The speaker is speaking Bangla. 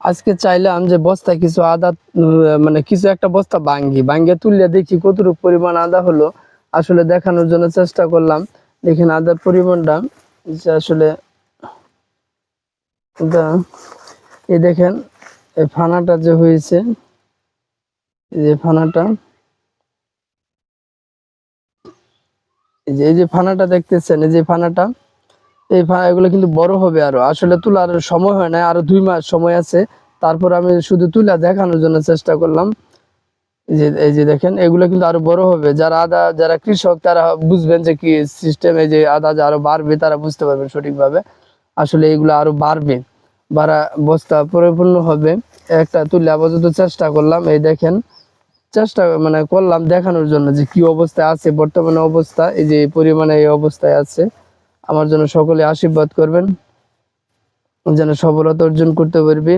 আজকে চাইলাম যে বস্তায় কিছু আদা মানে কিছু একটা বস্তা ভাঙ্গে তুললে দেখি কতটুকু পরিমাণ আদা হলো। আসলে দেখানোর জন্য চেষ্টা করলাম। দেখেন আদার পরিমাণটা যে আসলে এই দেখেন এই ফানাটা যে হয়েছে, এই ফানাটা, এই যে ফানাটা দেখতেছেন, এই যে ফানাটা, এই এগুলো কিন্তু বড় হবে আরো। আসলে তোলার সময় হয় না, আরো 2 মাস সময় আছে। তারপর আমি শুধু তুলা দেখানোর জন্য চেষ্টা করলাম। এই যে দেখেন এগুলো কিন্তু আরো বড় হবে। যারা কৃষক তারা বুঝবেন যে কি সিস্টেম, এই যে আদা যে আরো বাড়বে তারা বুঝতে পারবেন সঠিকভাবে। আসলে এগুলো আরো বাড়বে, বস্তা পরিপূর্ণ হবে। একটা তুলে আপাতত চেষ্টা করলাম। এই দেখেন চেষ্টা মানে করলাম দেখানোর জন্য যে কি অবস্থায় আছে বর্তমানে অবস্থা, এই যে পরিমাণে এই অবস্থায় আছে। আমার জন্য সকলে আশীর্বাদ করবেন যেন সফলতা অর্জন করতে পারবে।